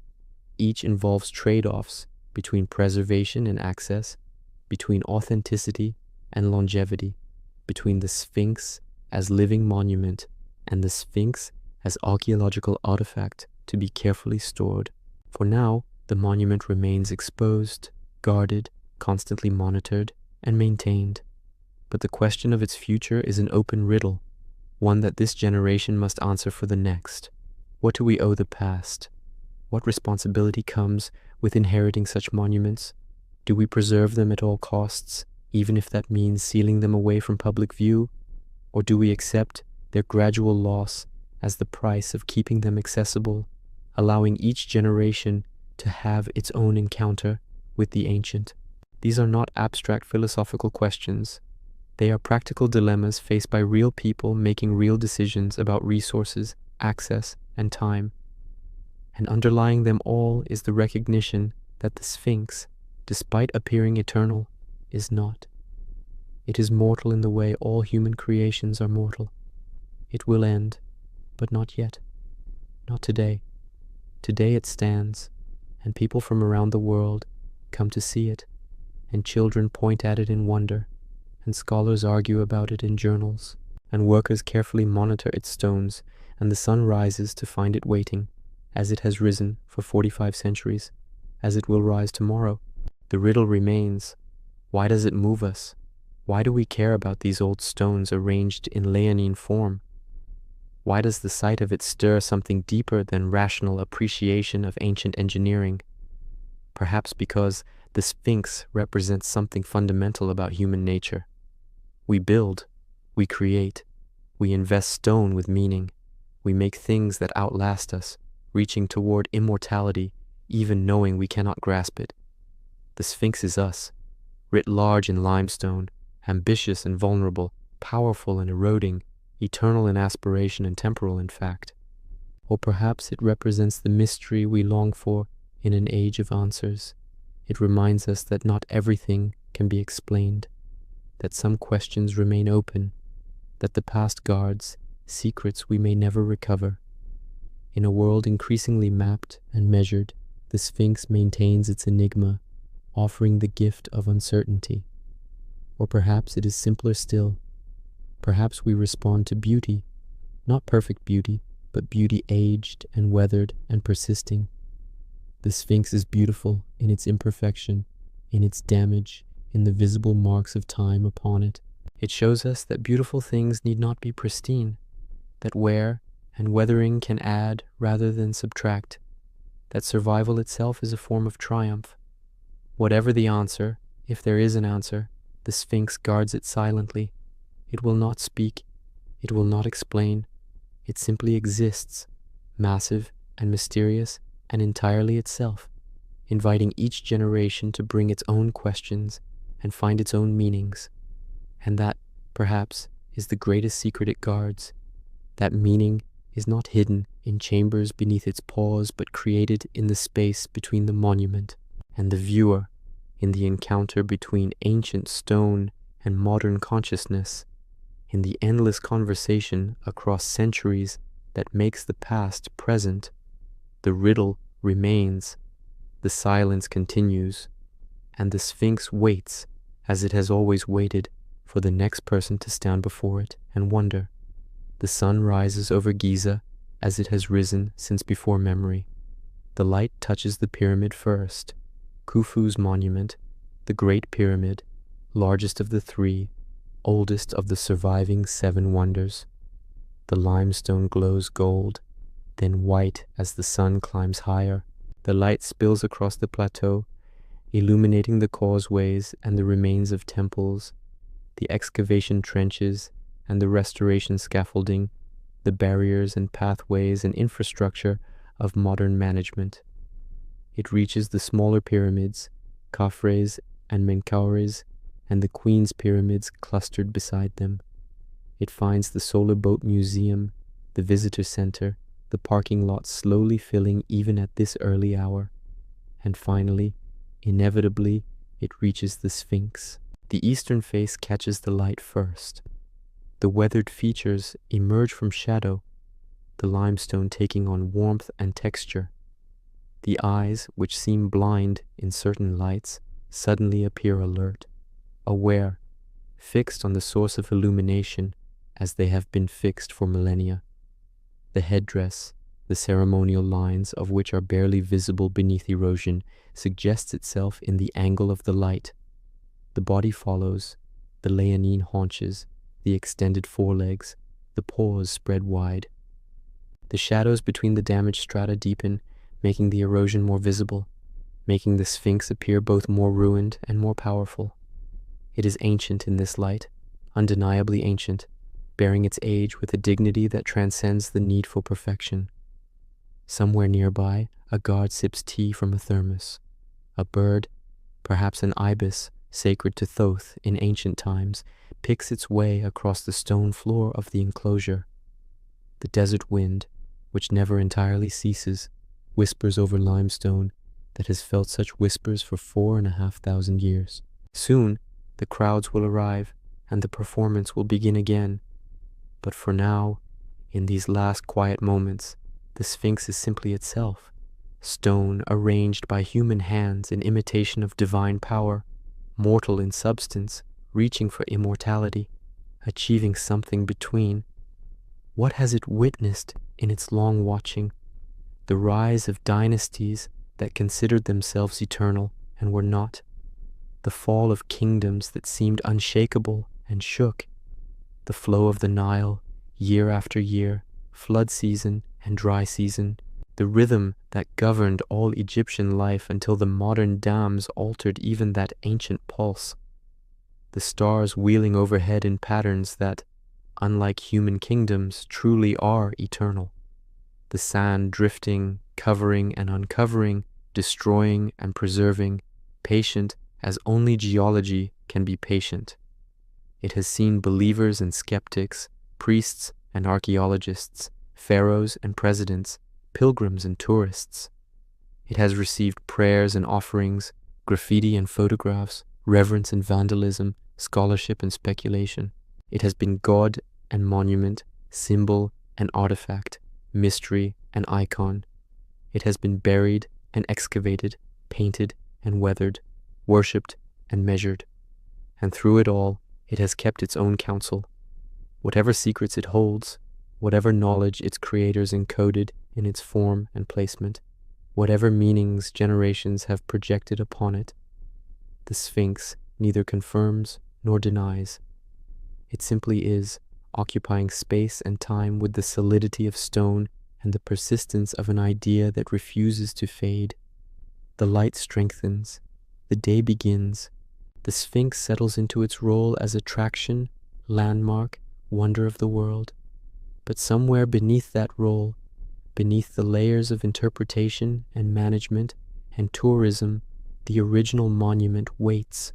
Each involves trade-offs between preservation and access, between authenticity and longevity, between the Sphinx as living monument and the Sphinx as archaeological artifact to be carefully stored. For now, the monument remains exposed, guarded, constantly monitored, and maintained. But the question of its future is an open riddle, one that this generation must answer for the next. What do we owe the past? What responsibility comes with inheriting such monuments? Do we preserve them at all costs, even if that means sealing them away from public view? Or do we accept their gradual loss as the price of keeping them accessible, allowing each generation to have its own encounter with the ancient? These are not abstract philosophical questions. They are practical dilemmas faced by real people making real decisions about resources, access, and time. And underlying them all is the recognition that the Sphinx, despite appearing eternal, is not. It is mortal in the way all human creations are mortal. It will end, but not yet. Not today. Today it stands, and people from around the world come to see it, and children point at it in wonder, and scholars argue about it in journals, and workers carefully monitor its stones, and the sun rises to find it waiting, as it has risen for 45 centuries, as it will rise tomorrow. The riddle remains. Why does it move us? Why do we care about these old stones arranged in leonine form? Why does the sight of it stir something deeper than rational appreciation of ancient engineering? Perhaps because the Sphinx represents something fundamental about human nature. We build, we create, we invest stone with meaning, we make things that outlast us, reaching toward immortality, even knowing we cannot grasp it. The Sphinx is us, writ large in limestone, ambitious and vulnerable, powerful and eroding, eternal in aspiration and temporal in fact. Or perhaps it represents the mystery we long for in an age of answers. It reminds us that not everything can be explained, that some questions remain open, that the past guards secrets we may never recover. In a world increasingly mapped and measured, the Sphinx maintains its enigma, offering the gift of uncertainty. Or perhaps it is simpler still. Perhaps we respond to beauty, not perfect beauty, but beauty aged and weathered and persisting. The Sphinx is beautiful in its imperfection, in its damage, in the visible marks of time upon it. It shows us that beautiful things need not be pristine, that wear and weathering can add rather than subtract, that survival itself is a form of triumph. Whatever the answer, if there is an answer, the Sphinx guards it silently. It will not speak, it will not explain, it simply exists, massive and mysterious and entirely itself, inviting each generation to bring its own questions and find its own meanings. And that, perhaps, is the greatest secret it guards. That meaning is not hidden in chambers beneath its paws, but created in the space between the monument and the viewer, in the encounter between ancient stone and modern consciousness, in the endless conversation across centuries that makes the past present. The riddle remains, the silence continues, and the Sphinx waits, as it has always waited, for the next person to stand before it and wonder. The sun rises over Giza as it has risen since before memory. The light touches the pyramid first, Khufu's monument, the Great Pyramid, largest of the three, oldest of the surviving 7 wonders. The limestone glows gold, then white as the sun climbs higher. The light spills across the plateau, illuminating the causeways and the remains of temples, the excavation trenches and the restoration scaffolding, the barriers and pathways and infrastructure of modern management. It reaches the smaller pyramids, Khafre's and Menkaures, and the Queen's pyramids clustered beside them. It finds the Solar Boat Museum, the visitor center, the parking lot slowly filling even at this early hour. And finally, inevitably, it reaches the Sphinx. The eastern face catches the light first. The weathered features emerge from shadow, the limestone taking on warmth and texture. The eyes, which seem blind in certain lights, suddenly appear alert, aware, fixed on the source of illumination as they have been fixed for millennia. The headdress, the ceremonial lines of which are barely visible beneath erosion, suggests itself in the angle of the light. The body follows, the leonine haunches, the extended forelegs, the paws spread wide. The shadows between the damaged strata deepen, making the erosion more visible, making the Sphinx appear both more ruined and more powerful. It is ancient in this light, undeniably ancient, bearing its age with a dignity that transcends the need for perfection. Somewhere nearby, a guard sips tea from a thermos. A bird, perhaps an ibis, sacred to Thoth in ancient times, picks its way across the stone floor of the enclosure. The desert wind, which never entirely ceases, whispers over limestone that has felt such whispers for 4,500 years. Soon, the crowds will arrive, and the performance will begin again. But for now, in these last quiet moments, the Sphinx is simply itself, stone arranged by human hands in imitation of divine power, mortal in substance, reaching for immortality, achieving something between. What has it witnessed in its long watching? The rise of dynasties that considered themselves eternal and were not, the fall of kingdoms that seemed unshakable and shook, the flow of the Nile, year after year, flood season and dry season, the rhythm that governed all Egyptian life until the modern dams altered even that ancient pulse, the stars wheeling overhead in patterns that, unlike human kingdoms, truly are eternal, the sand drifting, covering and uncovering, destroying and preserving, patient as only geology can be patient. It has seen believers and skeptics, priests and archaeologists, pharaohs and presidents, pilgrims and tourists. It has received prayers and offerings, graffiti and photographs, reverence and vandalism, scholarship and speculation. It has been god and monument, symbol and artifact, mystery and icon. It has been buried and excavated, painted and weathered, worshipped and measured. And through it all, it has kept its own counsel. Whatever secrets it holds, whatever knowledge its creators encoded in its form and placement, whatever meanings generations have projected upon it, the Sphinx neither confirms nor denies. It simply is, occupying space and time with the solidity of stone and the persistence of an idea that refuses to fade. The light strengthens, the day begins, the Sphinx settles into its role as attraction, landmark, wonder of the world. But somewhere beneath that role, beneath the layers of interpretation and management and tourism, the original monument waits,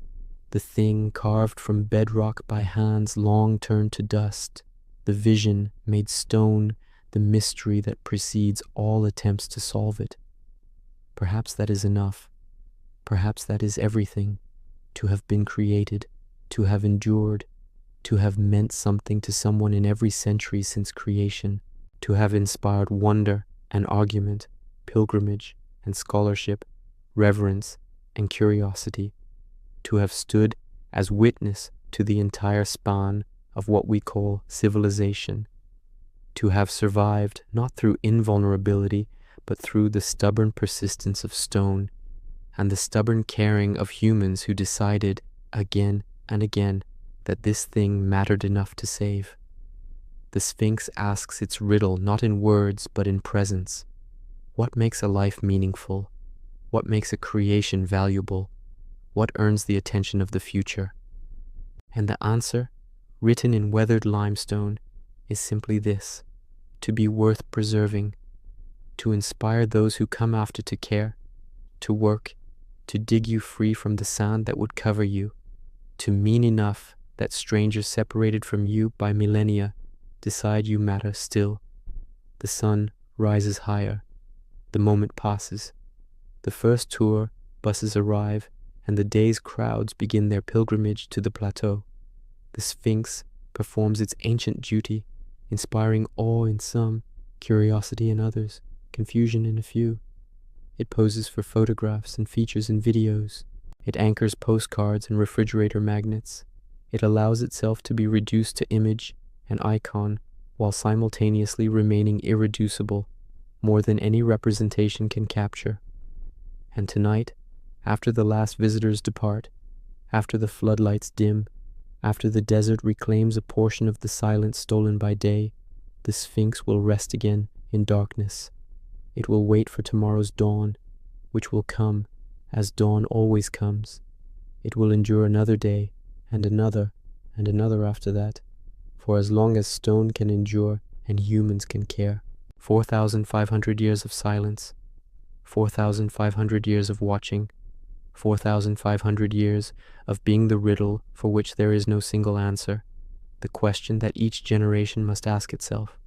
the thing carved from bedrock by hands long turned to dust, the vision made stone, the mystery that precedes all attempts to solve it. Perhaps that is enough. Perhaps that is everything, to have been created, to have endured, to have meant something to someone in every century since creation, to have inspired wonder and argument, pilgrimage and scholarship, reverence and curiosity, to have stood as witness to the entire span of what we call civilization, to have survived not through invulnerability, but through the stubborn persistence of stone and the stubborn caring of humans who decided again and again that this thing mattered enough to save. The Sphinx asks its riddle not in words but in presence. What makes a life meaningful? What makes a creation valuable? What earns the attention of the future? And the answer, written in weathered limestone, is simply this: to be worth preserving, to inspire those who come after to care, to work, to dig you free from the sand that would cover you, to mean enough that strangers separated from you by millennia decide you matter still. The sun rises higher. The moment passes. The first tour buses arrive, and the day's crowds begin their pilgrimage to the plateau. The Sphinx performs its ancient duty, inspiring awe in some, curiosity in others, confusion in a few. It poses for photographs and features in videos. It anchors postcards and refrigerator magnets. It allows itself to be reduced to image and icon while simultaneously remaining irreducible, more than any representation can capture. And tonight, after the last visitors depart, after the floodlights dim, after the desert reclaims a portion of the silence stolen by day, the Sphinx will rest again in darkness. It will wait for tomorrow's dawn, which will come, as dawn always comes. It will endure another day, and another after that, for as long as stone can endure and humans can care. 4,500 years of silence, 4,500 years of watching, 4,500 years of being the riddle for which there is no single answer, the question that each generation must ask itself.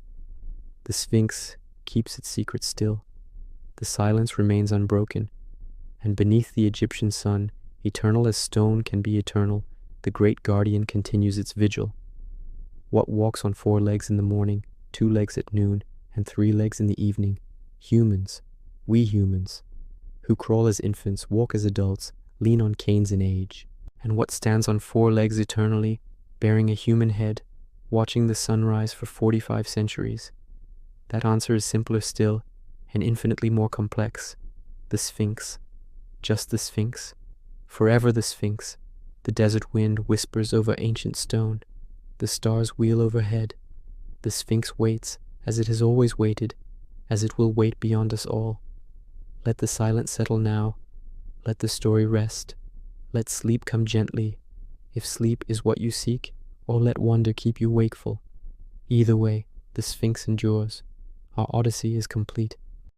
The Sphinx keeps its secret still. The silence remains unbroken, and beneath the Egyptian sun, eternal as stone can be eternal, the great guardian continues its vigil. What walks on 4 legs in the morning, 2 legs at noon, and 3 legs in the evening? Humans, we humans, who crawl as infants, walk as adults, lean on canes in age. And what stands on 4 legs eternally, bearing a human head, watching the sunrise for 45 centuries? That answer is simpler still, and infinitely more complex. The Sphinx. Just the Sphinx. Forever the Sphinx. The desert wind whispers over ancient stone. The stars wheel overhead. The Sphinx waits, as it has always waited, as it will wait beyond us all. Let the silence settle now. Let the story rest. Let sleep come gently, if sleep is what you seek, or let wonder keep you wakeful. Either way, the Sphinx endures. Our Odyssey is complete.